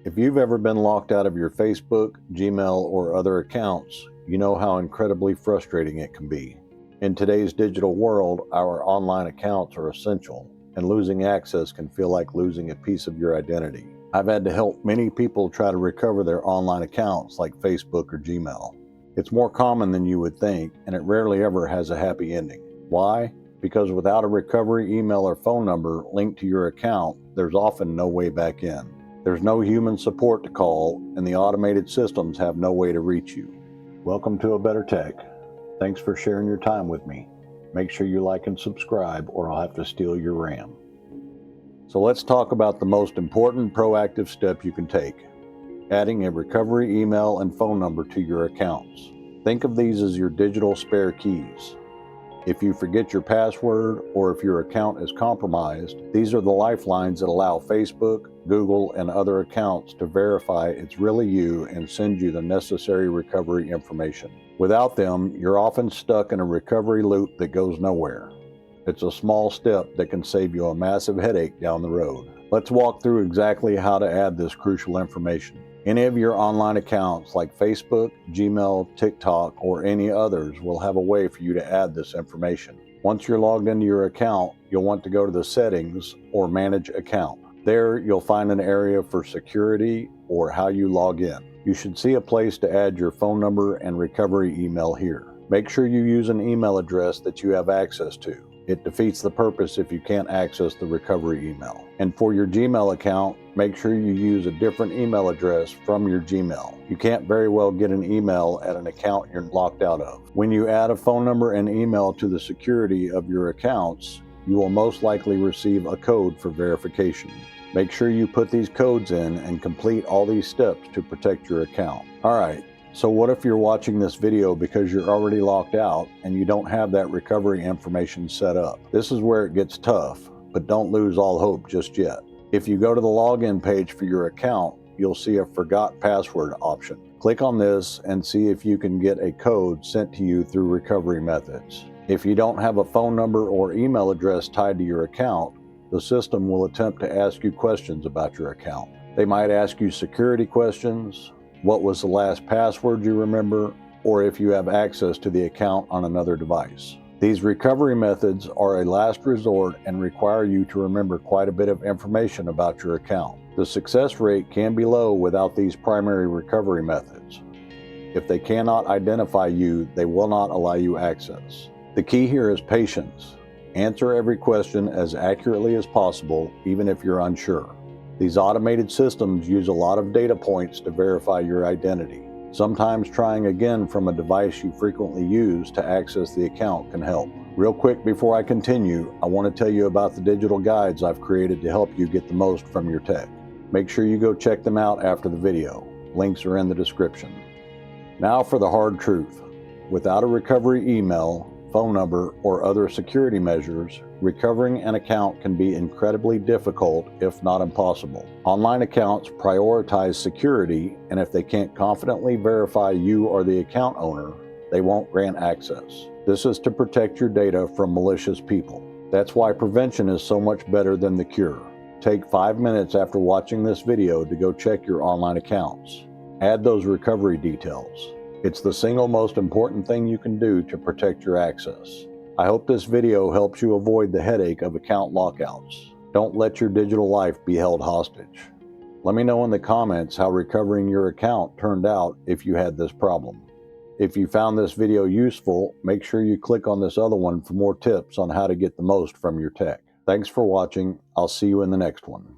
If you've ever been locked out of your Facebook, Gmail, or other accounts, you know how incredibly frustrating it can be. In today's digital world, our online accounts are essential, and losing access can feel like losing a piece of your identity. I've had to help many people try to recover their online accounts like Facebook or Gmail. It's more common than you would think, and it rarely ever has a happy ending. Why? Because without a recovery email or phone number linked to your account, there's often no way back in. There's no human support to call, and the automated systems have no way to reach you. Welcome to A Better Tech. Thanks for sharing your time with me. Make sure you like and subscribe, or I'll have to steal your RAM. So let's talk about the most important proactive step you can take: adding a recovery email and phone number to your accounts. Think of these as your digital spare keys. If you forget your password or if your account is compromised, these are the lifelines that allow Facebook, Google, and other accounts to verify it's really you and send you the necessary recovery information. Without them, you're often stuck in a recovery loop that goes nowhere. It's a small step that can save you a massive headache down the road. Let's walk through exactly how to add this crucial information. Any of your online accounts like Facebook, Gmail, TikTok, or any others will have a way for you to add this information. Once you're logged into your account, you'll want to go to the Settings or Manage Account. There, you'll find an area for security or how you log in. You should see a place to add your phone number and recovery email here. Make sure you use an email address that you have access to. It defeats the purpose if you can't access the recovery email. And for your Gmail account, make sure you use a different email address from your Gmail. You can't very well get an email at an account you're locked out of. When you add a phone number and email to the security of your accounts, you will most likely receive a code for verification. Make sure you put these codes in and complete all these steps to protect your account. All right. So what if you're watching this video because you're already locked out and you don't have that recovery information set up? This is where it gets tough, but don't lose all hope just yet. If you go to the login page for your account, you'll see a Forgot Password option. Click on this and see if you can get a code sent to you through recovery methods. If you don't have a phone number or email address tied to your account, the system will attempt to ask you questions about your account. They might ask you security questions, what was the last password you remember, or if you have access to the account on another device. These recovery methods are a last resort and require you to remember quite a bit of information about your account. The success rate can be low without these primary recovery methods. If they cannot identify you, they will not allow you access. The key here is patience. Answer every question as accurately as possible, even if you're unsure. These automated systems use a lot of data points to verify your identity. Sometimes trying again from a device you frequently use to access the account can help. Real quick before I continue, I want to tell you about the digital guides I've created to help you get the most from your tech. Make sure you go check them out after the video. Links are in the description. Now for the hard truth. Without a recovery email, phone number, or other security measures, recovering an account can be incredibly difficult, if not impossible. Online accounts prioritize security, and if they can't confidently verify you are the account owner, they won't grant access. This is to protect your data from malicious people. That's why prevention is so much better than the cure. Take 5 minutes after watching this video to go check your online accounts. Add those recovery details. It's the single most important thing you can do to protect your access. I hope this video helps you avoid the headache of account lockouts. Don't let your digital life be held hostage. Let me know in the comments how recovering your account turned out if you had this problem. If you found this video useful, make sure you click on this other one for more tips on how to get the most from your tech. Thanks for watching. I'll see you in the next one.